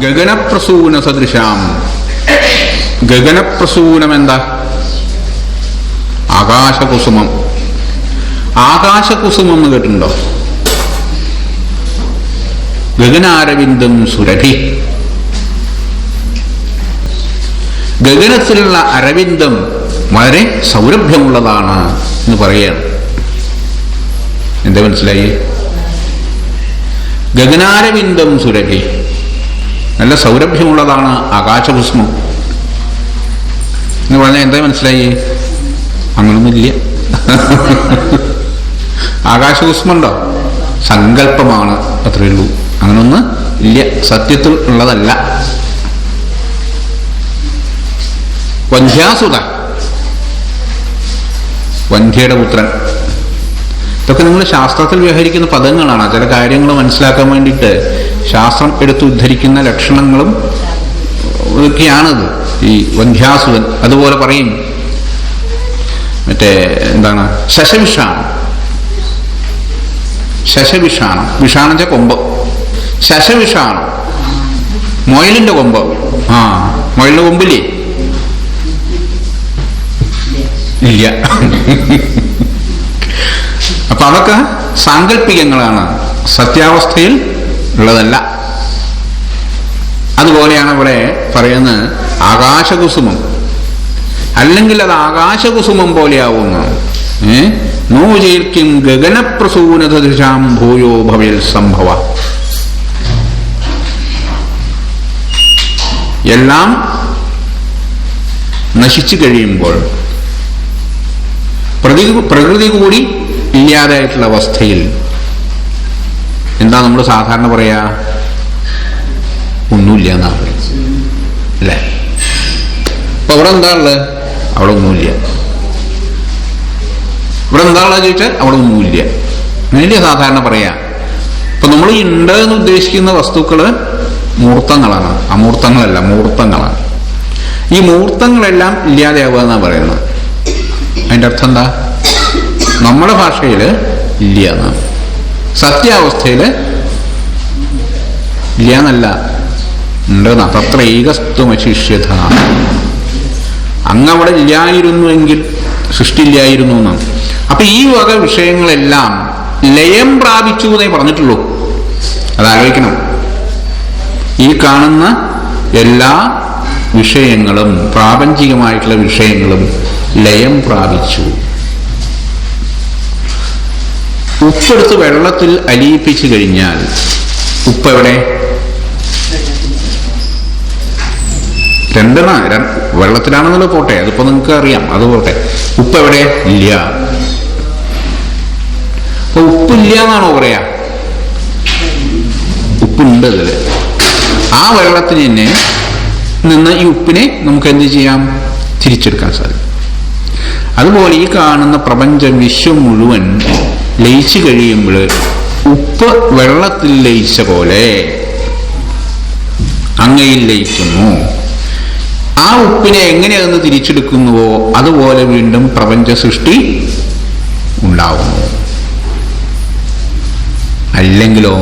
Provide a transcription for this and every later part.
ഗഗനപ്രസൂന സദൃശാം. ഗഗനപ്രസൂനം എന്താ? ആകാശകുസുമം. ആകാശകുസുമം എന്ന് കേട്ടിട്ടുണ്ടോ? ഗഗനാരവിന്ദം സുരഭി. ഗഗനത്തിലുള്ള അരവിന്ദം വളരെ സൗരഭ്യമുള്ളതാണ് എന്ന് പറയുകയാണ്. എന്താ മനസ്സിലായി? ഗഗനാരവിന്ദം സുരഭി, നല്ല സൗരഭ്യമുള്ളതാണ് ആകാശകുസുമം എന്ന് പറഞ്ഞാൽ എന്താ മനസ്സിലായി? അങ്ങനൊന്നുമില്ല. ആകാശകുസുമുണ്ടോ? സങ്കല്പമാണ്, അത്രയേ ഉള്ളൂ. അങ്ങനൊന്ന് ഇല്ല, സത്യത്തിൽ ഉള്ളതല്ല. വന്ധ്യാസുത, വന്ധ്യയുടെ പുത്രൻ. ഇതൊക്കെ നിങ്ങൾ ശാസ്ത്രത്തിൽ വ്യവഹരിക്കുന്ന പദങ്ങളാണ്. ചില കാര്യങ്ങൾ മനസ്സിലാക്കാൻ വേണ്ടിയിട്ട് ശാസ്ത്രം എടുത്ത് ഉദ്ധരിക്കുന്ന ലക്ഷണങ്ങളും ഇതൊക്കെയാണിത്. ഈ വന്ധ്യാസുതൻ. അതുപോലെ പറയും മറ്റേ എന്താണ്, ശശവിഷാണം. ശശവിഷാണം, വിഷാണെന്ന് വെച്ചാൽ കൊമ്പ്. ശശവിഷാണം, മൊയലിന്റെ കൊമ്പ്. ആ, മൊയലിന്റെ കൊമ്പില്ലേ? ഇല്ല. അപ്പൊ അതൊക്കെ സാങ്കല്പികങ്ങളാണ്, സത്യാവസ്ഥയിൽ ഉള്ളതല്ല. അതുപോലെയാണ് ഇവിടെ പറയുന്നത് ആകാശകുസുമം. അല്ലെങ്കിൽ അത് ആകാശകുസുമം പോലെയാവുന്നു. നോചേർക്കും ഗഗനപ്രസൂനദൃശാം ഭൂയോ ഭവേൽ സംഭവ. എല്ലാം നശിച്ചു കഴിയുമ്പോൾ, പ്രകൃതി കൂടി ഇല്ലാതായിട്ടുള്ള അവസ്ഥയിൽ എന്താ നമ്മൾ സാധാരണ പറയാ? ഒന്നുമില്ല എന്നാണ് പറയുന്നത്, അല്ലേ? അപ്പൊ അവിടെ എന്താ ഉള്ളത്? അവിടെ ഒന്നുമില്ല. ഇവിടെ എന്താ ഉള്ളത് ചോദിച്ചാൽ അവിടെ ഒന്നുമില്ല. അങ്ങനെയല്ലേ സാധാരണ പറയാ. അപ്പൊ നമ്മൾ ഉണ്ട് എന്ന് ഉദ്ദേശിക്കുന്ന വസ്തുക്കള് മൂർത്തങ്ങളാണ്, അമൂർത്തങ്ങളല്ല, മൂർത്തങ്ങളാണ്. ഈ മൂർത്തങ്ങളെല്ലാം ഇല്ലാതെയാവുക എന്നാണ് പറയുന്നത്. അതിൻ്റെ അർത്ഥം എന്താ? നമ്മുടെ ഭാഷയിൽ ഇല്ല എന്നാണ്. സത്യാവസ്ഥയില് ഇല്ല എന്നല്ല, ഉണ്ടെന്നാ. തത്ര ഏകസ്ത്വമശിഷ്യത. അങ്ങവിടെ ഇല്ലായിരുന്നുവെങ്കിൽ സൃഷ്ടിയില്ലായിരുന്നു എന്നാണ്. അപ്പൊ ഈ വക വിഷയങ്ങളെല്ലാം ലയം പ്രാപിച്ചു എന്നേ പറഞ്ഞിട്ടുള്ളൂ. അതാലോചിക്കണം. ഈ കാണുന്ന എല്ലാ വിഷയങ്ങളും, പ്രാപഞ്ചികമായിട്ടുള്ള വിഷയങ്ങളും ലയം പ്രാപിച്ചു. ഉപ്പെടുത്ത് വെള്ളത്തിൽ അലിയിപ്പിച്ചു കഴിഞ്ഞാൽ ഉപ്പ് എവിടെ? വെള്ളത്തിലാണെന്നല്ലോ പോട്ടെ, അതിപ്പോ നിങ്ങൾക്ക് അറിയാം, അത് പോട്ടെ. ഉപ്പ് എവിടെ? ഇല്ല. അപ്പൊ ഉപ്പില്ല എന്നാണോ പറയാ? ഉപ്പുണ്ട് അതില്. ആ വെള്ളത്തിന് തന്നെ നിന്ന് ഈ ഉപ്പിനെ നമുക്ക് എന്ത് ചെയ്യാം? തിരിച്ചെടുക്കാൻ സാധിക്കും. അതുപോലെ ഈ കാണുന്ന പ്രപഞ്ചം, വിശ്വം മുഴുവൻ ലയിച്ചു കഴിയുമ്പോൾ ഉപ്പ് വെള്ളത്തിൽ ലയിച്ച പോലെ അങ്ങയിൽ ലയിക്കുന്നു. ആ ഉപ്പിനെ എങ്ങനെയൊന്ന് തിരിച്ചെടുക്കുന്നുവോ അതുപോലെ വീണ്ടും പ്രപഞ്ച സൃഷ്ടി ഉണ്ടാവുന്നു. അല്ലെങ്കിലോ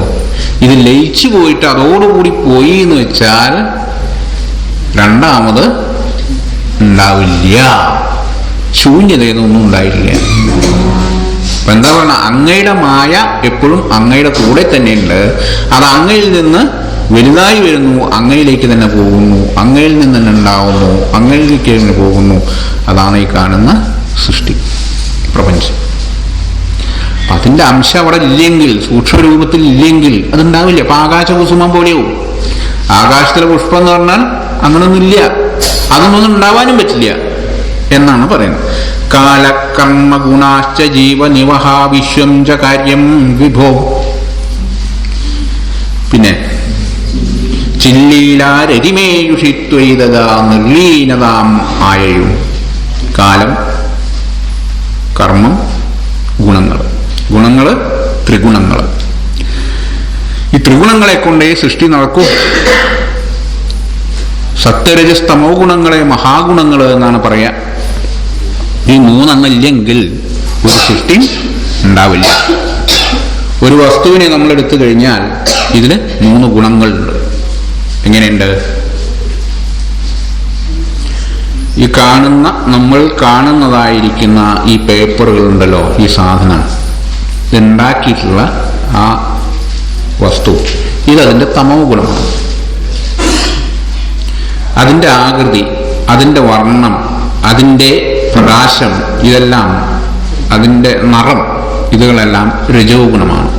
ഇത് ലയിച്ചു പോയിട്ട് അതോടുകൂടി പോയി എന്ന് വെച്ചാൽ രണ്ടാമത് ഉണ്ടാവില്ല. ശൂന്യതയൊന്നും ഉണ്ടായില്ല. അപ്പൊ എന്താ പറയുക? അങ്ങയുടെ മായ എപ്പോഴും അങ്ങയുടെ കൂടെ തന്നെയുണ്ട്. അത് അങ്ങയിൽ നിന്ന് വലുതായി വരുന്നു, അങ്ങയിലേക്ക് തന്നെ പോകുന്നു, അങ്ങയിൽ നിന്ന് തന്നെ ഉണ്ടാവുന്നു, അങ്ങയിലേക്ക് തന്നെ പോകുന്നു. അതാണ് ഈ കാണുന്ന സൃഷ്ടി, പ്രപഞ്ചം. അപ്പൊ അതിന്റെ അംശം അവിടെ ഇല്ലെങ്കിൽ, സൂക്ഷ്മരൂപത്തിൽ ഇല്ലെങ്കിൽ അതുണ്ടാവില്ല. അപ്പൊ ആകാശകുസുമം പോലെയാവും. ആകാശത്തിലെ പുഷ്പം എന്ന് പറഞ്ഞാൽ അങ്ങനൊന്നുമില്ല, അതൊന്നും ഉണ്ടാവാനും പറ്റില്ല എന്നാണ് പറയുന്നത്. കാലകർമ്മ ഗുണാശ്ച ജീവനിവഹ വിശ്വം ച കാര്യം വിഭോ. പിന്നെ ചില്ലീലാരതിമേയുഷിത്വൈതദാ നിർലീനതാം ആയയും. കാലം കർമ്മം, ഗുണങ്ങൾ ത്രിഗുണങ്ങൾ. ഈ ത്രിഗുണങ്ങളെ കൊണ്ടേ സൃഷ്ടി നടക്കൂ. സത്വരജസ് തമോ ഗുണങ്ങളെ മഹാഗുണങ്ങൾ എന്നാണ് പറയാ. ഈ മൂന്നെണ്ണമില്ലെങ്കിൽ ഒരു സൃഷ്ടി ഉണ്ടാവില്ല. ഒരു വസ്തുവിനെ നമ്മൾ എടുത്തു കഴിഞ്ഞാൽ ഇതിന് 3 ഗുണങ്ങളുണ്ട്. എങ്ങനെയുണ്ട്? ഈ നമ്മൾ കാണുന്നതായിരിക്കുന്ന ഈ പേപ്പറുകളുണ്ടല്ലോ, ഈ സാധനം ഉണ്ടാക്കിയിട്ടുള്ള ആ വസ്തു, ഇതതിൻ്റെ തമോ ഗുണമാണ്. അതിൻ്റെ ആകൃതി, അതിൻ്റെ വർണ്ണം, അതിൻ്റെ പ്രകാശം, ഇതെല്ലാം, അതിൻ്റെ നിറം, ഇതുകളെല്ലാം രജോ ഗുണമാണ്.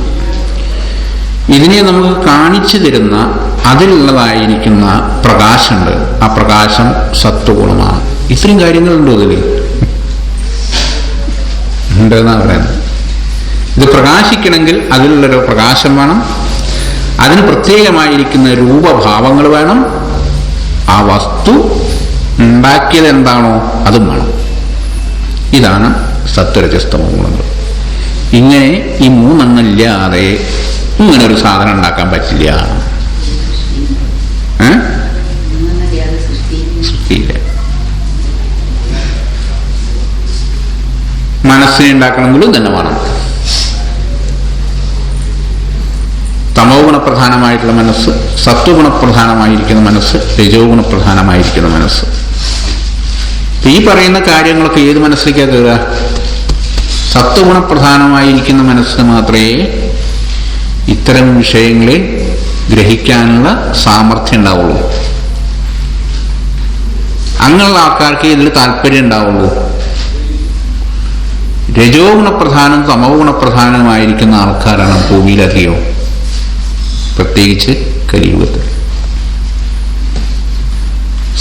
ഇതിനെ നമുക്ക് കാണിച്ചു തരുന്ന അതിലുള്ളതായിരിക്കുന്ന പ്രകാശമുണ്ട്, ആ പ്രകാശം സത്വഗുണമാണ്. ഇത്രയും കാര്യങ്ങളുണ്ടോ ഇതിൽ? ഉണ്ടെന്നാണ് പറയുന്നത്. ഇത് പ്രകാശിക്കണമെങ്കിൽ അതിലുള്ളൊരു പ്രകാശം വേണം, അതിന് പ്രത്യേകമായിരിക്കുന്ന രൂപഭാവങ്ങൾ വേണം, ആ വസ്തു ഉണ്ടാക്കിയത് എന്താണോ അതും വേണം. ഇതാണ് സത്വരജസ്തമോ ഗുണങ്ങൾ. ഇങ്ങനെ ഈ 3 ഇല്ലാതെ ഇങ്ങനെ ഒരു സാധനം ഉണ്ടാക്കാൻ പറ്റില്ല. സൃഷ്ടിയില്ല. മനസ്സിനെ ഉണ്ടാക്കണമെങ്കിലും തന്നെ വേണം. തമോ ഗുണപ്രധാനമായിട്ടുള്ള മനസ്സ്, സത്വഗുണപ്രധാനമായിരിക്കുന്ന മനസ്സ്, രജോ ഗുണപ്രധാനമായിരിക്കുന്ന മനസ്സ്. ഈ പറയുന്ന കാര്യങ്ങളൊക്കെ ഏത് മനസ്സിലേക്കാ കയറുക? സത്വഗുണപ്രധാനമായിരിക്കുന്ന മനസ്സിന് മാത്രമേ ഇത്തരം വിഷയങ്ങളെ ഗ്രഹിക്കാനുള്ള സാമർഥ്യം ഉണ്ടാവുള്ളൂ. അങ്ങനെയുള്ള ആൾക്കാർക്ക് ഇതിൽ താല്പര്യം ഉണ്ടാവുള്ളൂ. രജോ ഗുണപ്രധാനം തമോ ഗുണപ്രധാനമായിരിക്കുന്ന ആൾക്കാരാണ് ഭൂമിയിലധികവും, പ്രത്യേകിച്ച് കലിയുഗത്തിൽ.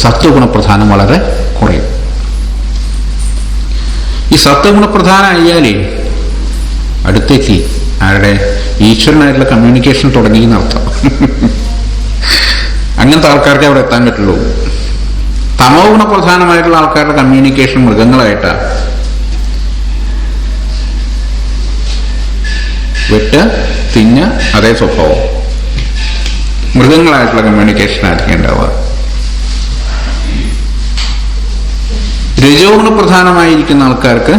സത്വഗുണപ്രധാനം വളരെ കുറയും. ഈ സത്വഗുണപ്രധാനമായാലേ അടുത്തേക്ക് ആരുടെ ഈശ്വരനായിട്ടുള്ള കമ്മ്യൂണിക്കേഷൻ തുടങ്ങിയെന്നർത്ഥം. അങ്ങനത്തെ ആൾക്കാർക്ക് അവിടെ എത്താൻ പറ്റുള്ളൂ. തമോ ഗുണപ്രധാനമായിട്ടുള്ള ആൾക്കാരുടെ കമ്മ്യൂണിക്കേഷൻ മൃഗങ്ങളായിട്ടാണ്. വെട്ട് തിന്ന അതേ സ്വഭാവം, മൃഗങ്ങളായിട്ടുള്ള കമ്മ്യൂണിക്കേഷൻ ആയിരിക്കും ഉണ്ടാവുക. രജോ ഗുണപ്രധാനമായിരിക്കുന്ന ആൾക്കാർക്ക്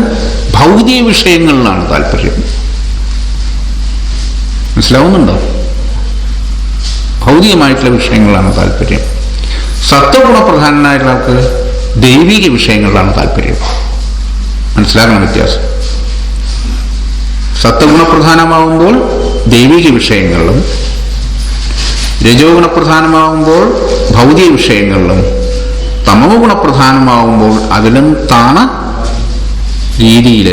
ഭൗതിക വിഷയങ്ങളിലാണ് താല്പര്യം. മനസ്സിലാവുന്നുണ്ടോ? ഭൗതികമായിട്ടുള്ള വിഷയങ്ങളിലാണ് താല്പര്യം. സത്വഗുണപ്രധാനനായിട്ടുള്ള ആൾക്ക് ദൈവിക വിഷയങ്ങളിലാണ് താല്പര്യം. മനസ്സിലാക്കണം വ്യത്യാസം. സത്വഗുണപ്രധാനമാവുമ്പോൾ ദൈവിക വിഷയങ്ങളിലും, രജോ ഗുണപ്രധാനമാവുമ്പോൾ ഭൗതിക വിഷയങ്ങളിലും, തമോ ഗുണപ്രധാനമാവുമ്പോൾ അതിലും താണ രീതിയിൽ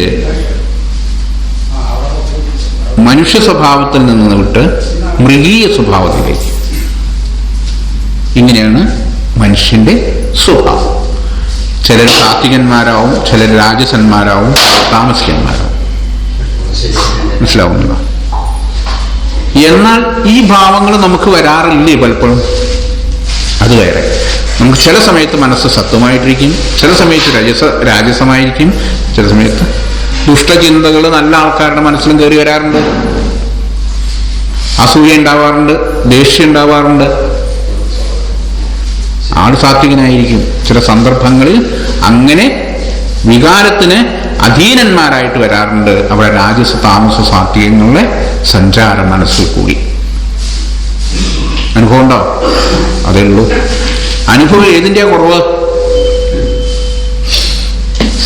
മനുഷ്യ സ്വഭാവത്തിൽ നിന്ന് വിട്ട് മൃഗീയ സ്വഭാവത്തിലേക്ക്. ഇങ്ങനെയാണ് മനുഷ്യന്റെ സ്വഭാവം. ചിലർ സാത്വികന്മാരാവും, ചിലർ രാജസന്മാരാവും, താമസികന്മാരാവും. മനസ്സിലാവുന്നുണ്ടോ? എന്നാൽ ഈ ഭാവങ്ങൾ നമുക്ക് വരാറില്ലേ പലപ്പോഴും? അത് വേറെ. നമുക്ക് ചില സമയത്ത് മനസ്സ് സത്വമായിട്ടിരിക്കും, ചില സമയത്ത് രാജസമായിരിക്കും, ചില സമയത്ത് ദുഷ്ടചിന്തകൾ നല്ല ആൾക്കാരുടെ മനസ്സിലും കയറി വരാറുണ്ട്. അസൂയ ഉണ്ടാവാറുണ്ട്, ദേഷ്യം ഉണ്ടാവാറുണ്ട്. ആൾ സാത്വികനായിരിക്കും. ചില സന്ദർഭങ്ങളിൽ അങ്ങനെ വികാരത്തിന് അധീനന്മാരായിട്ട് വരാറുണ്ട്. അവിടെ രാജസ താമസ സാത്വികങ്ങളുടെ സഞ്ചാരം മനസ്സിൽ കൂടി. അനുഭവം ഉണ്ടോ? അതേ ഉള്ളൂ. അനുഭവം ഏതിൻ്റെയാ കുറവ്?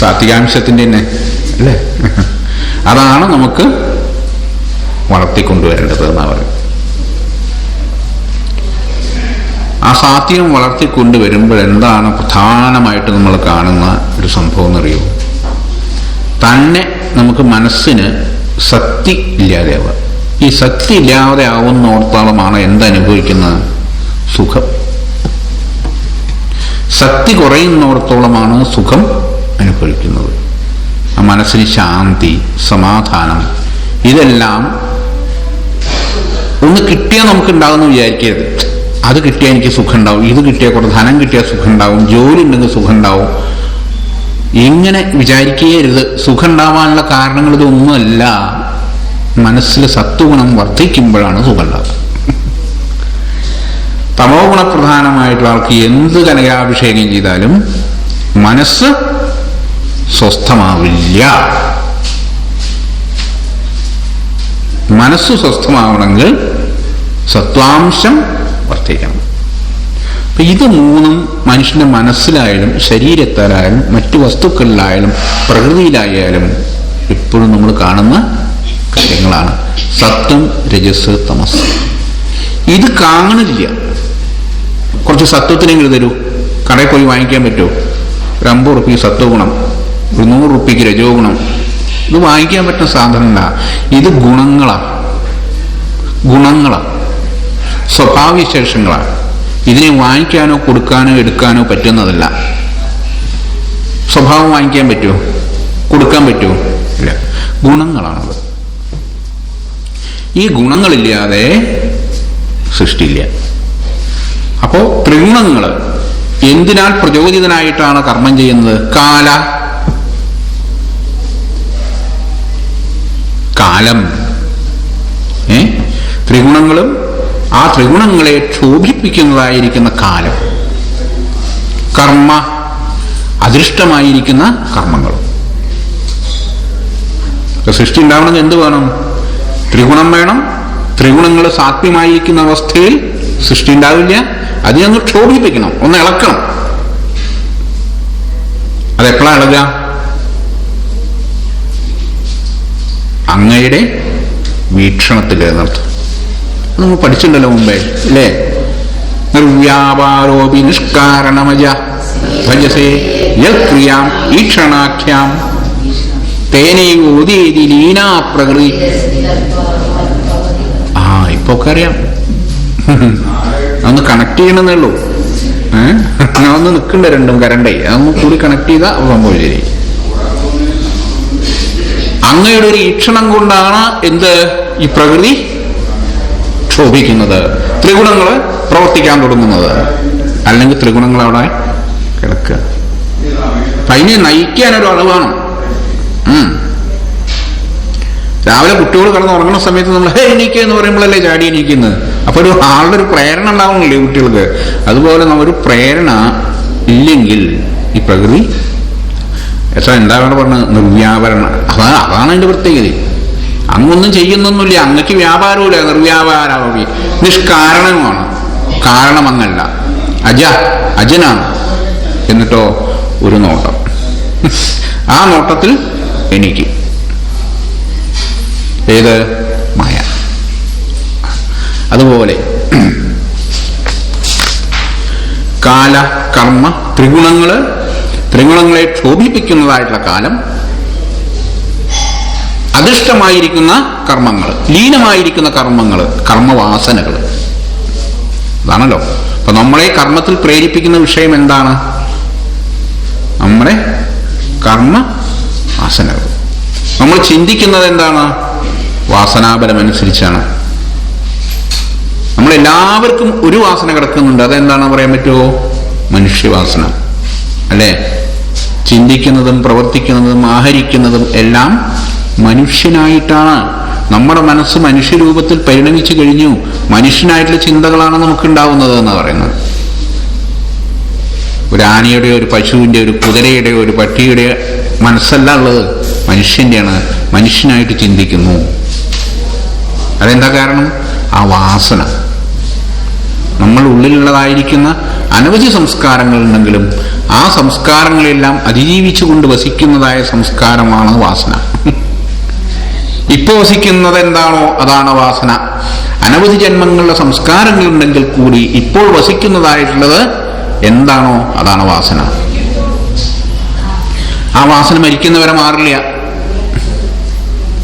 സാത്വികാംശത്തിൻ്റെ തന്നെ അല്ലേ? അതാണ് നമുക്ക് വളർത്തിക്കൊണ്ടുവരേണ്ടത് എന്നാ പറയും. ആ സാത്വികം വളർത്തിക്കൊണ്ടുവരുമ്പോൾ എന്താണ് പ്രധാനമായിട്ട് നമ്മൾ കാണുന്ന ഒരു സംഭവം എന്നറിയോ? തന്നെ നമുക്ക് മനസ്സിന് ശക്തി ഇല്ലാതെയാവുക. ഈ ശക്തി ഇല്ലാതെ ആവുന്നോടത്തോളമാണ് എന്തനുഭവിക്കുന്നത്? സുഖം. ശക്തി കുറയുന്നോടത്തോളമാണ് സുഖം അനുഭവിക്കുന്നത്. ആ മനസ്സിന് ശാന്തി, സമാധാനം, ഇതെല്ലാം ഒന്ന് കിട്ടിയാൽ നമുക്ക് ഉണ്ടാകുമെന്ന് വിചാരിക്കരുത്. അത് കിട്ടിയാൽ എനിക്ക് സുഖം ഉണ്ടാവും, ഇത് കിട്ടിയാൽ കുറച്ച് ധനം കിട്ടിയാൽ സുഖം ഉണ്ടാവും, ജോലി ഉണ്ടെങ്കിൽ സുഖം ഉണ്ടാവും. ഇങ്ങനെ വിചാരിക്കുകയരുത്. സുഖം ഉണ്ടാവാനുള്ള കാരണങ്ങൾ ഇതൊന്നുമല്ല. മനസ്സിൽ സത്വഗുണം വർദ്ധിക്കുമ്പോഴാണ് സുഖം ഉണ്ടാകുക. തമോ ഗുണപ്രധാനമായിട്ടുള്ള ആൾക്ക് എന്ത് കനകാഭിഷേകം ചെയ്താലും മനസ്സ് സ്വസ്ഥമാവില്ല. മനസ്സ് സ്വസ്ഥമാവണമെങ്കിൽ സത്വാംശം വർദ്ധിക്കണം. അപ്പൊ ഇത് മൂന്നും മനുഷ്യന്റെ മനസ്സിലായാലും ശരീരത്താലായാലും മറ്റു വസ്തുക്കളിലായാലും പ്രകൃതിയിലായാലും എപ്പോഴും നമ്മൾ കാണുന്ന കാര്യങ്ങളാണ്. സത്വം, രജസ്, തമസ്. ഇത് കാണില്ല. കുറച്ച് സത്വത്തിനെങ്കിലും തരൂ, കടയിൽ പോയി വാങ്ങിക്കാൻ പറ്റുമോ? ഒരു 50 റുപ്യ സത്വഗുണം, ഒരു 100 റുപ്യക്ക് രജോ ഗുണം. ഇത് വാങ്ങിക്കാൻ പറ്റുന്ന സാധനമല്ല. ഇത് ഗുണങ്ങളാണ്, സ്വഭാവവിശേഷങ്ങളാണ്. ഇതിനെ വാങ്ങിക്കാനോ കൊടുക്കാനോ എടുക്കാനോ പറ്റുന്നതല്ല. സ്വഭാവം വാങ്ങിക്കാൻ പറ്റുമോ? കൊടുക്കാൻ പറ്റുമോ? ഇല്ല. ഗുണങ്ങളാണത്. ഈ ഗുണങ്ങളില്ലാതെ സൃഷ്ടിയില്ല. അപ്പോ ത്രിഗുണങ്ങൾ എന്തിനാൽ പ്രചോദിതനായിട്ടാണ് കർമ്മം ചെയ്യുന്നത്? കാലം. ത്രിഗുണങ്ങളും ആ ത്രിഗുണങ്ങളെ ക്ഷോഭിപ്പിക്കുന്നതായിരിക്കുന്ന കാലം. കർമ്മ, അദൃഷ്ടമായിരിക്കുന്ന കർമ്മങ്ങളും. സൃഷ്ടി ഉണ്ടാവണമെന്ന് എന്ത് വേണം? ത്രിഗുണം വേണം. ത്രിഗുണങ്ങൾ സാത്മ്യമായിരിക്കുന്ന അവസ്ഥയിൽ സൃഷ്ടി ഉണ്ടാവില്ല. അതിനൊന്ന് ക്ഷോഭിപ്പിക്കണം, ഒന്ന് ഇളക്കണം. അതെപ്പോഴാണ് ഇളകുക? അങ്ങയുടെ വീക്ഷണത്തിൽ എന്നർത്ഥം. നമ്മൾ പഠിച്ചിട്ടുണ്ടല്ലോ മുമ്പേ, അല്ലേ? നിർവ്യാപാരോപി നിഷ്കാരണമജ ഭജസേ യക്രിയാം ഈക്ഷണാഖ്യാം തേനൈവോദീതി ലീനാ പ്രകൃതി. ഇപ്പൊ ഒക്കെ അറിയാം. അതൊന്ന് കണക്ട് ചെയ്യണമെന്നേ ഉള്ളൂ. ഒന്ന് നിൽക്കണ്ട, രണ്ടും കരണ്ടേ, അതൊന്ന് കൂടി കണക്ട് ചെയ്താ സംഭവം ശരി. അങ്ങയുടെ ഒരു ഈക്ഷണം കൊണ്ടാണ് എന്ത് ഈ പ്രകൃതി ക്ഷോഭിക്കുന്നത്, ത്രിഗുണങ്ങൾ പ്രവർത്തിക്കാൻ തുടങ്ങുന്നത്. അല്ലെങ്കിൽ ത്രിഗുണങ്ങൾ അവിടെ കിടക്കുക. അതിനെ നയിക്കാനൊരു അളവാണ്. രാവിലെ കുട്ടികൾ കിടന്നുറങ്ങുന്ന സമയത്ത് നമ്മൾ എണീക്കുക എന്ന് പറയുമ്പോഴല്ലേ ചാടി എണീക്കുന്നത്. അപ്പൊ ഒരു ആളുടെ ഒരു പ്രേരണ ഉണ്ടാവുന്നില്ലേ കുട്ടികൾക്ക്? അതുപോലെ ഒരു പ്രേരണ ഇല്ലെങ്കിൽ ഈ പ്രകൃതി എന്താ പറഞ്ഞത്? നിർവ്യാപരണം. അതാണ് അതിന്റെ പ്രത്യേകത. അങ്ങൊന്നും ചെയ്യുന്നൊന്നുമില്ല, അങ്ങക്ക് വ്യാപാരമില്ല. നിർവ്യാപാരാവി നിഷ്കാരണമാണ്. കാരണം അങ്ങല്ല, അജനാണ്. എന്നിട്ടോ ഒരു നോട്ടം, ആ നോട്ടത്തിൽ എനിക്ക് ഏത് മായ. അതുപോലെ കാല, കർമ്മ, ത്രിഗുണങ്ങളെ ക്ഷോഭിപ്പിക്കുന്നതായിട്ടുള്ള കാലം, അദൃഷ്ടമായിരിക്കുന്ന കർമ്മങ്ങൾ, ലീനമായിരിക്കുന്ന കർമ്മങ്ങൾ, കർമ്മവാസനകൾ. അതാണല്ലോ. അപ്പൊ നമ്മളെ കർമ്മത്തിൽ പ്രേരിപ്പിക്കുന്ന വിഷയം എന്താണ്? നമ്മുടെ കർമ്മവാസനകൾ. നമ്മൾ ചിന്തിക്കുന്നത് എന്താണ്? വാസനാബലമനുസരിച്ചാണ്. നമ്മളെല്ലാവർക്കും ഒരു വാസന കിടക്കുന്നുണ്ട്. അതെന്താണെന്ന് പറയാൻ പറ്റുമോ? മനുഷ്യവാസന, അല്ലേ? ചിന്തിക്കുന്നതും പ്രവർത്തിക്കുന്നതും ആഹരിക്കുന്നതും എല്ലാം മനുഷ്യനായിട്ടാണ്. നമ്മുടെ മനസ്സ് മനുഷ്യരൂപത്തിൽ പരിണമിച്ചു കഴിഞ്ഞു. മനുഷ്യനായിട്ടുള്ള ചിന്തകളാണ് നമുക്കുണ്ടാവുന്നത് എന്ന് പറയുന്നത്. ഒരു ആനയുടെ, ഒരു പശുവിന്റെ, ഒരു കുതിരയുടെ, ഒരു പട്ടിയുടെ മനസ്സല്ല ഉള്ളത്, മനുഷ്യന്റെയാണ്. മനുഷ്യനായിട്ട് ചിന്തിക്കുന്നു. അതെന്താ കാരണം? ആ വാസന. നമ്മൾ ഉള്ളിലുള്ളതായിരിക്കുന്ന അനവധി സംസ്കാരങ്ങളുണ്ടെങ്കിലും ആ സംസ്കാരങ്ങളെല്ലാം അതിജീവിച്ചുകൊണ്ട് വസിക്കുന്നതായ സംസ്കാരമാണ് വാസന. ഇപ്പൊ വസിക്കുന്നത് എന്താണോ അതാണ് വാസന. അനവധി ജന്മങ്ങളുടെ സംസ്കാരങ്ങളുണ്ടെങ്കിൽ കൂടി ഇപ്പോൾ വസിക്കുന്നതായിട്ടുള്ളത് എന്താണോ അതാണ് വാസന. ആ വാസന മരിക്കുന്നവരെ മാറില്ല.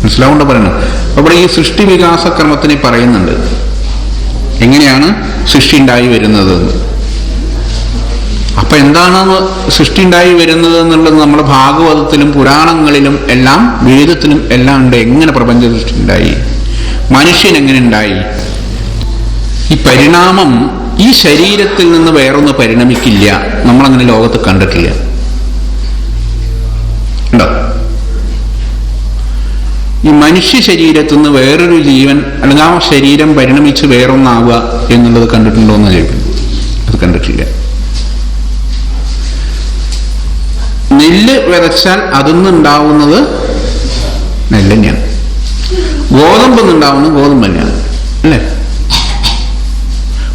മനസ്സിലാവുണ്ടോ പറയുന്നത്? അവിടെ ഈ സൃഷ്ടി വികാസ ക്രമത്തിനെ പറയുന്നുണ്ട്. എങ്ങനെയാണ് സൃഷ്ടി ഉണ്ടായി വരുന്നത്? അപ്പൊ എന്താണ് സൃഷ്ടി ഉണ്ടായി വരുന്നത് എന്നുള്ളത് നമ്മുടെ ഭാഗവതത്തിലും പുരാണങ്ങളിലും എല്ലാം വേദത്തിലും എല്ലാം ഉണ്ട്. എങ്ങനെ പ്രപഞ്ച സൃഷ്ടി ഉണ്ടായി, മനുഷ്യൻ എങ്ങനെ ഉണ്ടായി. ഈ പരിണാമം ഈ ശരീരത്തിൽ നിന്ന് വേറൊന്ന് പരിണമിക്കില്ല. നമ്മളങ്ങനെ ലോകത്ത് കണ്ടിട്ടില്ല. ഈ മനുഷ്യ ശരീരത്തിൽ നിന്ന് വേറൊരു ജീവൻ അല്ലെങ്കിൽ ആ ശരീരം പരിണമിച്ച് വേറൊന്നാവുക എന്നുള്ളത് കണ്ടിട്ടുണ്ടോ എന്ന് ചോദിക്കുന്നു. അത് കണ്ടിട്ടില്ല. നെല്ല് വിതച്ചാൽ അതിന്നുണ്ടാവുന്നത് നെല്ല് തന്നെയാണ്. ഗോതമ്പ് നിന്നുണ്ടാവുന്നത് ഗോതമ്പ് തന്നെയാണ്, അല്ലേ?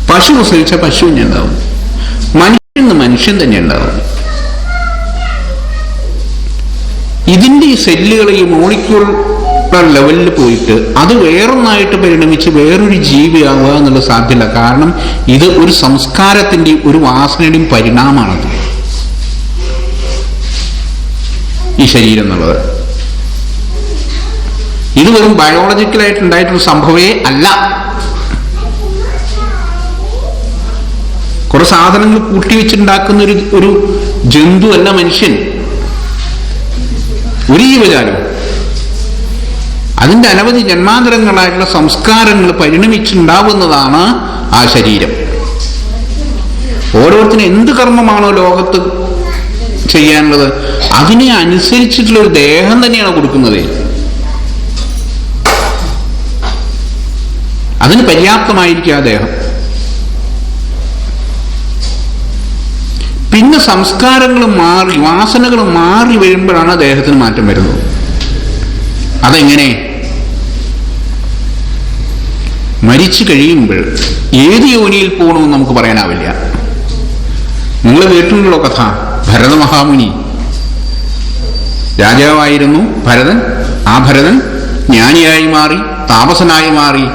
പശു പ്രസവിച്ച പശു തന്നെ ഉണ്ടാവും. മനുഷ്യൻ തന്നെ ഉണ്ടാവും. ഇതിന്റെ ഈ സെല്ലുകൾ ഈ മോളിക്യൂൾ ലെവലിൽ പോയിട്ട് അത് വേറൊന്നായിട്ട് പരിണമിച്ച് വേറൊരു ജീവിയാവുക എന്നുള്ളത് സാധ്യമല്ല. കാരണം ഇത് ഒരു സംസ്കാരത്തിന്റെയും ഒരു വാസനയുടെയും പരിണാമമാണത്, ഈ ശരീരം എന്നുള്ളത്. ഇത് വെറും ബയോളജിക്കലായിട്ട് ഉണ്ടായിട്ടൊരു സംഭവമേ അല്ല. കുറെ സാധനങ്ങൾ കൂട്ടിവെച്ചുണ്ടാക്കുന്ന ഒരു ജന്തു അല്ല മനുഷ്യൻ, ഒരു ജീവജാലം. അതിന്റെ അനവധി ജന്മാന്തരങ്ങളായിട്ടുള്ള സംസ്കാരങ്ങൾ പരിണമിച്ചുണ്ടാവുന്നതാണ് ആ ശരീരം. ഓരോരുത്തരും എന്ത് കർമ്മമാണോ ലോകത്ത് ചെയ്യാനുള്ളത് അതിനെ അനുസരിച്ചിട്ടുള്ള ഒരു ദേഹം തന്നെയാണ് കൊടുക്കുന്നത്. അതിന് പര്യാപ്തമായിരിക്കും ആ ദേഹം. പിന്നെ സംസ്കാരങ്ങൾ മാറി വാസനകൾ മാറി വരുമ്പോഴാണ് ദേഹത്തിന് മാറ്റം വരുന്നത്. അതെങ്ങനെ? മരിച്ചു കഴിയുമ്പോൾ ഏത് യോനിയിൽ പോകണമെന്ന് നമുക്ക് പറയാനാവില്ല. നിങ്ങൾ കേട്ടിട്ടുണ്ടല്ലോ കഥ. ഭരത മഹാമുനി രാജാവായിരുന്നു ഭരതൻ. ആ ഭരതൻ ജ്ഞാനിയായി മാറി, താപസനായി മാറി.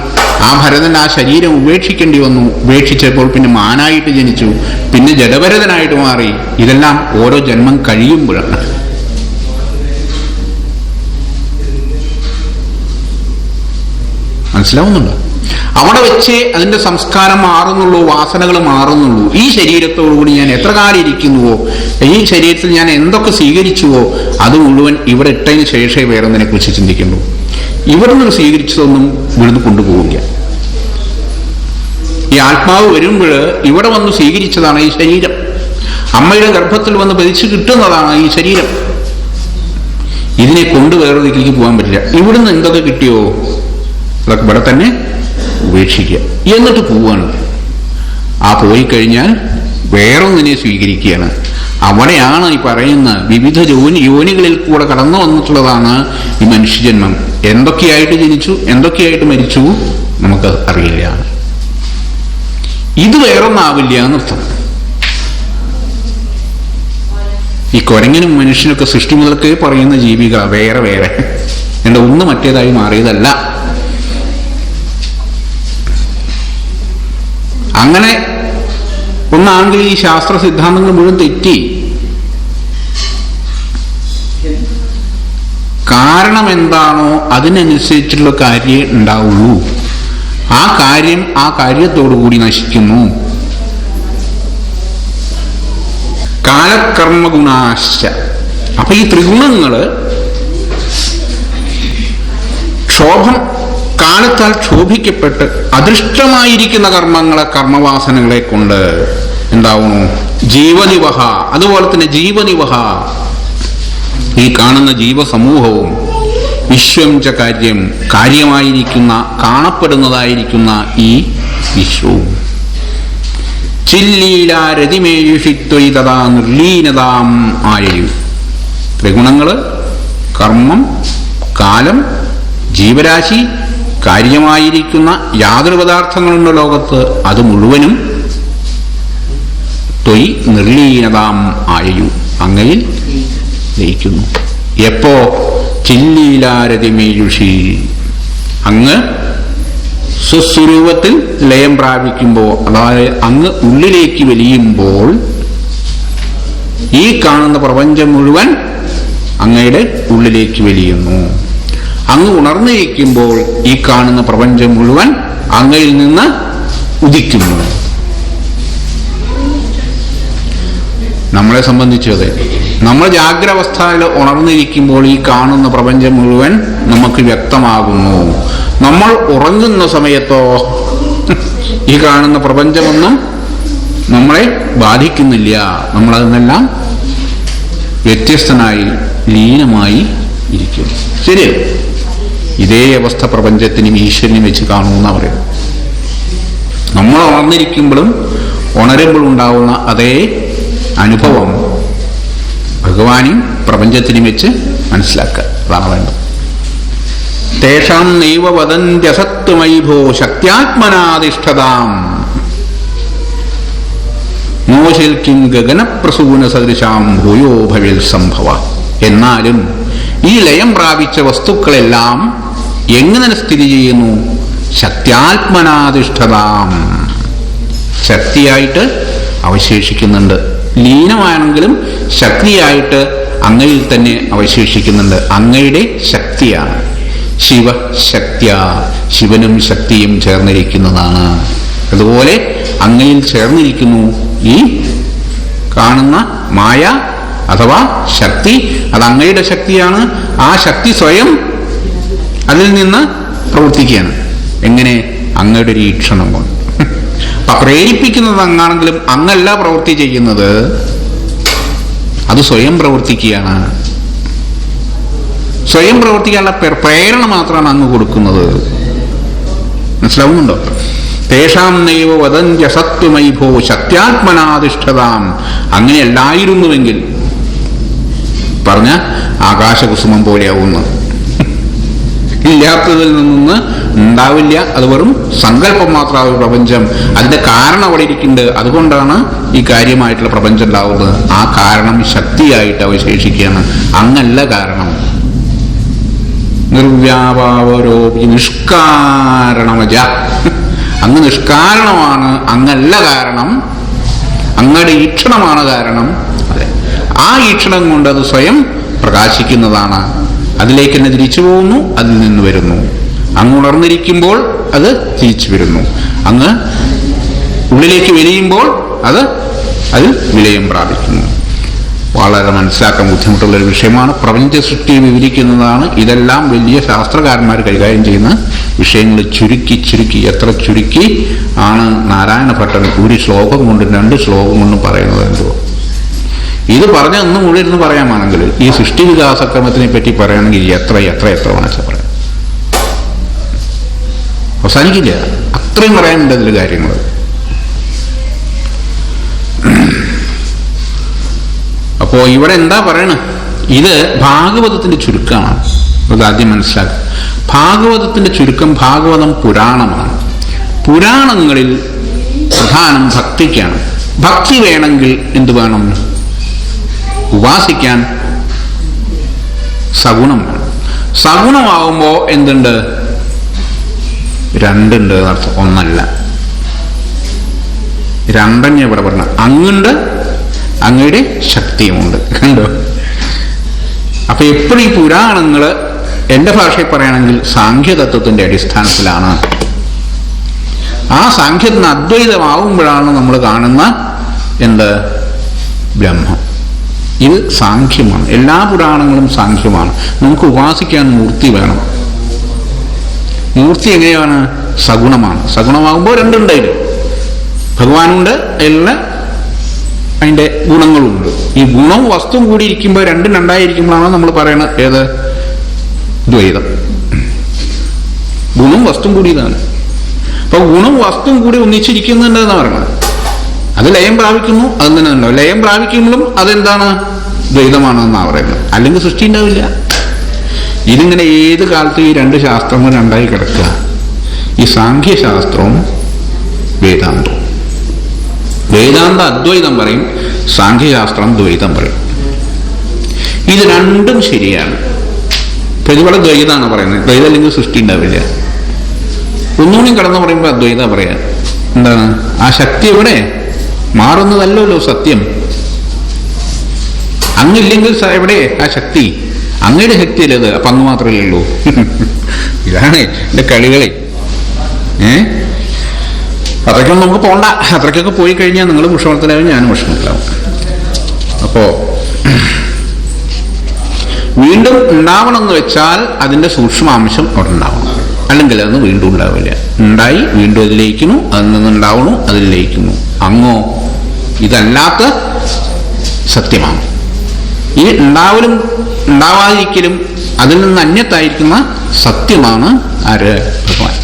ആ ഭരതൻ ആ ശരീരം ഉപേക്ഷിക്കേണ്ടി വന്നു. ഉപേക്ഷിച്ചപ്പോൾ പിന്നെ മാനായിട്ട് ജനിച്ചു, പിന്നെ ജഡഭരതനായിട്ട് മാറി. ഇതെല്ലാം ഓരോ ജന്മം കഴിയുമ്പോഴാണ്. മനസ്സിലാവുന്നുണ്ടോ? അവിടെ വെച്ച് അതിന്റെ സംസ്കാരം മാറുന്നുള്ളൂ, വാസനകൾ മാറുന്നുള്ളൂ. ഈ ശരീരത്തോടുകൂടി ഞാൻ എത്ര കാലം ഇരിക്കുന്നുവോ, ഈ ശരീരത്തിൽ ഞാൻ എന്തൊക്കെ സ്വീകരിച്ചുവോ അത് മുഴുവൻ ഇവിടെ ഇട്ടതിന് ശേഷമേ വേറൊന്നിനെ കുറിച്ച് ചിന്തിക്കുള്ളൂ. ഇവിടെ നിന്ന് സ്വീകരിച്ചതൊന്നും ഇവിടുന്ന് കൊണ്ടുപോകില്ല. ഈ ആത്മാവ് വരുമ്പോൾ ഇവിടെ വന്ന് സ്വീകരിച്ചതാണ് ഈ ശരീരം. അമ്മയുടെ ഗർഭത്തിൽ വന്ന് പതിച്ചു കിട്ടുന്നതാണ് ഈ ശരീരം. ഇതിനെ കൊണ്ട് വേറെ ദിക്കിലേക്ക് പോകാൻ പറ്റില്ല. ഇവിടുന്ന് എന്തൊക്കെ കിട്ടിയോ അതൊക്കെ ഇവിടെ തന്നെ ഉപേക്ഷിക്കുക, എന്നിട്ട് പോവാണ്. ആ പോയി കഴിഞ്ഞാൽ വേറൊന്നിനെ സ്വീകരിക്കുകയാണ്. അവിടെയാണ് ഈ പറയുന്ന വിവിധ യോനികളിൽ കൂടെ കടന്നു വന്നിട്ടുള്ളതാണ് ഈ മനുഷ്യജന്മം. എന്തൊക്കെയായിട്ട് ജനിച്ചു, എന്തൊക്കെയായിട്ട് മരിച്ചു നമുക്ക് അറിയില്ല. ഇത് വേറൊന്നാവില്ല എന്നർത്ഥം. ഈ കുരങ്ങനും മനുഷ്യനൊക്കെ സൃഷ്ടി മുതൽക്കേ പറയുന്ന ജീവിക വേറെ വേറെ, എന്താ ഒന്ന് മറ്റേതായി മാറിയതല്ല. അങ്ങനെ ഒന്നാണെങ്കിൽ ഈ ശാസ്ത്ര സിദ്ധാന്തങ്ങൾ മുഴുവൻ തെറ്റി. കാരണം എന്താണോ അതിനനുസരിച്ചുള്ള കാര്യം ഉണ്ടാവുള്ളൂ. ആ കാര്യം ആ കാര്യത്തോടു കൂടി നശിക്കുന്നു. കാലകർമ്മ ഗുണാശ്ച. അപ്പൊ ഈ ത്രിഗുണങ്ങള് കാലത്താൽ ക്ഷോഭിക്കപ്പെട്ട് അദൃഷ്ടമായിരിക്കുന്ന കർമ്മങ്ങളെ, കർമ്മവാസനകളെ കൊണ്ട് എന്താവുന്നു? ജീവനിവഹ. അതുപോലെ തന്നെ ജീവനിവഹ, ഈ കാണുന്ന ജീവസമൂഹവും വിശ്വം ച കാര്യം, കാര്യമായിരിക്കുന്ന കാണപ്പെടുന്നതായിരിക്കുന്ന ഈ വിശ്വവും ചില്ലീലാരതിമേയുഷിത്വൈ തഥാ നിർലീനതാം ആയു. ത്രിഗുണങ്ങള്, കർമ്മം, കാലം, ജീവരാശി, കാര്യമായിരിക്കുന്ന യാതൊരു പദാർത്ഥങ്ങളുണ്ട് ലോകത്ത്, അത് മുഴുവനും ത്വയി നിർലീനതാം ആയു, അങ്ങയിൽ ലയിക്കുന്നു. എപ്പോ? ചില്ലീലാരതിമേയുഷി, അങ്ങ് സ്വസ്വരൂപത്തിൽ ലയം പ്രാപിക്കുമ്പോൾ, അതായത് അങ്ങ് ഉള്ളിലേക്ക് വലിയുമ്പോൾ ഈ കാണുന്ന പ്രപഞ്ചം മുഴുവൻ അങ്ങയുടെ ഉള്ളിലേക്ക് വലിയുന്നു. അങ്ങ് ഉണർന്നിരിക്കുമ്പോൾ ഈ കാണുന്ന പ്രപഞ്ചം മുഴുവൻ അങ്ങയിൽ നിന്ന് ഉദിക്കുന്നു. നമ്മളെ സംബന്ധിച്ച് അതെ, നമ്മൾ ജാഗ്രാവസ്ഥയിൽ ഉണർന്നിരിക്കുമ്പോൾ ഈ കാണുന്ന പ്രപഞ്ചം മുഴുവൻ നമുക്ക് വ്യക്തമാകുന്നു. നമ്മൾ ഉറങ്ങുന്ന സമയത്തോ ഈ കാണുന്ന പ്രപഞ്ചമൊന്നും നമ്മളെ ബാധിക്കുന്നില്ല. നമ്മളതിനെല്ലാം വ്യത്യസ്തനായി ലീനമായി ഇരിക്കുന്നു. ശരി, ഇതേ അവസ്ഥ പ്രപഞ്ചത്തിനും ഈശ്വരനും വെച്ച് കാണുമെന്നാണ് പറയുന്നത്. നമ്മൾ ഉണർന്നിരിക്കുമ്പോഴും ഉണരുമ്പോഴും ഉണ്ടാവുന്ന അതേ അനുഭവം ഭഗവാനും പ്രപഞ്ചത്തിനും വെച്ച് മനസ്സിലാക്കുക. അതാണ് വേണ്ടത്. തേഷാം നൈവ വദന്ത്യസത്വമൈഭോ ശക്ത്യാത്മനാധിഷ്ഠതാം മോശൽക്കിം ഗഗനപ്രസൂന സദൃശാം ഭൂയോ ഭവിൽ സംഭവ. എന്നാലും ഈ ലയം പ്രാപിച്ച വസ്തുക്കളെല്ലാം എങ്ങനെ സ്ഥിതി ചെയ്യുന്നു? ശക്ത്യാത്മനാധിഷ്ഠതാം, ശക്തിയായിട്ട് അവശേഷിക്കുന്നുണ്ട്. ലീനമാണെങ്കിലും ശക്തിയായിട്ട് അങ്ങയിൽ തന്നെ അവശേഷിക്കുന്നുണ്ട്. അങ്ങയുടെ ശക്തിയാണ്. ശിവശക്തിയ, ശിവനും ശക്തിയും ചേർന്നിരിക്കുന്നതാണ്. അതുപോലെ അങ്ങയിൽ ചേർന്നിരിക്കുന്നു ഈ കാണുന്ന മായ അഥവാ ശക്തി. അത് അങ്ങയുടെ ശക്തിയാണ്. ആ ശക്തി സ്വയം അതിൽ നിന്ന് പ്രവർത്തിക്കുകയാണ്. എങ്ങനെ? അങ്ങയുടെ ഒരു ഈക്ഷണം കൊണ്ട്. അപ്പൊ പ്രേരിപ്പിക്കുന്നത് അങ്ങാണെങ്കിലും അങ്ങല്ല പ്രവൃത്തി ചെയ്യുന്നത്, അത് സ്വയം പ്രവർത്തിക്കുകയാണ്. സ്വയം പ്രവർത്തിക്കാനുള്ള പ്രേരണ മാത്രമാണ് അങ്ങ് കൊടുക്കുന്നത്. മനസ്സിലാവുന്നുണ്ടോ? തേഷാം നൈവ വദന്ത്യസത്വമൈഭോ ശക്ത്യാത്മനാധിഷ്ഠതാം. അങ്ങനെയല്ലായിരുന്നുവെങ്കിൽ പറഞ്ഞ ആകാശകുസുമം പോലെയാവുന്നു. ഇല്ലാത്തതിൽ നിന്ന് ഉണ്ടാവില്ല. അത് വെറും സങ്കല്പം മാത്രമാവും പ്രപഞ്ചം. അതിന്റെ കാരണം അവിടെ ഇരിക്കുന്നുണ്ട്. അതുകൊണ്ടാണ് ഈ കാര്യമായിട്ടുള്ള പ്രപഞ്ചം ഉണ്ടാവുന്നത്. ആ കാരണം ശക്തിയായിട്ട് അവശേഷിക്കുകയാണ്. അങ്ങല്ല കാരണം. നിർവ്യാപാവരോപി നിഷ്കാരണമജ. അങ്ങ് നിഷ്കാരണമാണ്, അങ്ങല്ല കാരണം. അങ്ങയുടെ ഈക്ഷണമാണ് കാരണം. അതെ, ആ ഈക്ഷണം കൊണ്ട് അത് സ്വയം പ്രകാശിക്കുന്നതാണ്. അതിലേക്ക് തന്നെ തിരിച്ചു പോകുന്നു, അതിൽ നിന്ന് വരുന്നു. അങ്ങ് ഉണർന്നിരിക്കുമ്പോൾ അത് തിരിച്ചു വരുന്നു. അങ്ങ് ഉള്ളിലേക്ക് വലിയുമ്പോൾ അത് അതിൽ വിലയം പ്രാപിക്കുന്നു. വളരെ മനസ്സിലാക്കാൻ ബുദ്ധിമുട്ടുള്ളൊരു വിഷയമാണ്. പ്രപഞ്ച സൃഷ്ടി വിവരിക്കുന്നതാണ്. ഇതെല്ലാം വലിയ ശാസ്ത്രകാരന്മാർ കൈകാര്യം ചെയ്യുന്ന വിഷയങ്ങൾ ചുരുക്കി എത്ര ചുരുക്കി ആണ് നാരായണ ഭട്ടൻ ഒരു ശ്ലോകം കൊണ്ടും 2 ശ്ലോകം കൊണ്ടും പറയുന്നത്. എന്തോ ഇത് പറഞ്ഞ ഒന്നും മുഴുവൻ ഇരുന്ന് പറയാമാണെങ്കിൽ ഈ സൃഷ്ടി വികാസക്രമത്തിനെ പറ്റി പറയുകയാണെങ്കിൽ എത്ര വേണമെന്ന് പറയാം, അവസാനിക്കില്ല. അത്രയും പറയാനുണ്ട് അതിൽ കാര്യങ്ങൾ. അപ്പോ ഇവിടെ എന്താ പറയണ? ഇത് ഭാഗവതത്തിന്റെ ചുരുക്കമാണ്. അത് ആദ്യം മനസ്സിലാക്കുക. ഭാഗവതത്തിന്റെ ചുരുക്കം. ഭാഗവതം പുരാണമാണ്. പുരാണങ്ങളിൽ പ്രധാനം ഭക്തിക്കാണ്. ഭക്തി വേണമെങ്കിൽ എന്ത് വേണം? ഉപാസിക്കാൻ സഗുണം വേണം. സഗുണമാകുമ്പോ എന്തുണ്ട്? 2 ഉണ്ട് എന്നർത്ഥം, ഒന്നല്ല. 2 ഇവിടെ പറഞ്ഞ. അങ്ങുണ്ട്, അങ്ങയുടെ ശക്തിയുമുണ്ട്. കണ്ടോ? അപ്പൊ എപ്പോഴും ഈ പുരാണങ്ങള് എന്റെ ഭാഷയിൽ പറയുകയാണെങ്കിൽ സാഖ്യതത്വത്തിന്റെ അടിസ്ഥാനത്തിലാണ്. ആ സാഖ്യത്തിന് അദ്വൈതമാവുമ്പോഴാണ് നമ്മൾ കാണുന്ന എന്ത്? ബ്രഹ്മം. ഇത് സാഖ്യമാണ്. എല്ലാ പുരാണങ്ങളും സാഖ്യമാണ്. നമുക്ക് ഉപാസിക്കാൻ മൂർത്തി വേണം. മൂർത്തി എങ്ങനെയാണ്? സഗുണമാണ്. സഗുണമാകുമ്പോൾ 2 ഉണ്ടായില്ല. ഭഗവാനുണ്ട്, എല്ലാ അതിൻ്റെ ഗുണങ്ങളുണ്ട്. ഈ ഗുണവും വസ്തുവും കൂടി ഇരിക്കുമ്പോൾ 2 2ആയിരിക്കുമ്പോഴാണ് നമ്മൾ പറയുന്നത് ഏത്? ദ്വൈതം. ഗുണവും വസ്തുവും കൂടി ഇതാണ്. അപ്പൊ ഗുണവും വസ്തുവും കൂടി ഒന്നിച്ചിരിക്കുന്നുണ്ടെന്ന് പറയുന്നത്. അത് ലയം പ്രാപിക്കുന്നു, അത് തന്നെ ഉണ്ടാവും. ലയം പ്രാപിക്കുമ്പോഴും അതെന്താണ്? ദ്വൈതമാണെന്നാണ് പറയുന്നത്. അല്ലെങ്കിൽ സൃഷ്ടി ഉണ്ടാവില്ല. ഇതിങ്ങനെ ഏത് കാലത്തും ഈ 2 ശാസ്ത്രങ്ങൾ 2ആയി കിടക്കുക. ഈ സാഖ്യശാസ്ത്രവും വേദാന്തവും. വേദാന്ത അദ്വൈതം പറയും, സാഖ്യശാസ്ത്രം ദ്വൈതം പറയും. ഇത് 2ഉം ശരിയാണ്. പ്രതിപട ദ്വൈതമാണ് പറയുന്നത്. ദ്വൈതം അല്ലെങ്കിൽ സൃഷ്ടി ഉണ്ടാവില്ല. ഒന്നുകൂടി കടന്നു പറയുമ്പോൾ അദ്വൈത പറയാം. എന്താണ്? ആ ശക്തി എവിടെ? മാറുന്നതല്ലോ സത്യം. അങ്ങില്ലെങ്കിൽ എവിടെ ആ ശക്തി? അങ്ങയുടെ ശക്തിയല്ലത്. അപ്പൊ അങ്ങ് മാത്രമല്ലേ ഉള്ളൂ. ഇതാണ് എന്റെ കളികളെ. അത്രയ്ക്കൊന്നും നമുക്ക് പോണ്ട. അത്രയ്ക്കൊക്കെ പോയി കഴിഞ്ഞാൽ നിങ്ങൾ വിഷമത്തിലാവും, ഞാനും വിഷമത്തിലാവും. അപ്പോ വീണ്ടും ഉണ്ടാവണമെന്ന് വെച്ചാൽ അതിന്റെ സൂക്ഷ്മാംശം അവിടെ ഉണ്ടാവണം. അല്ലെങ്കിൽ അതൊന്ന് വീണ്ടും ഉണ്ടാവില്ല. ഉണ്ടായി വീണ്ടും അതിലേക്കുന്നു, അതിൽ നിന്നുണ്ടാവണു, അതിലേക്കുന്നു. അങ്ങോ ഇതല്ലാത്ത സത്യമാണ്. ഈ ഉണ്ടാവലും ഉണ്ടാവാതിരിക്കലും അതിൽ നിന്ന് അന്യത്തായിരിക്കുന്ന സത്യമാണ് ആര്? ഭഗവാൻ.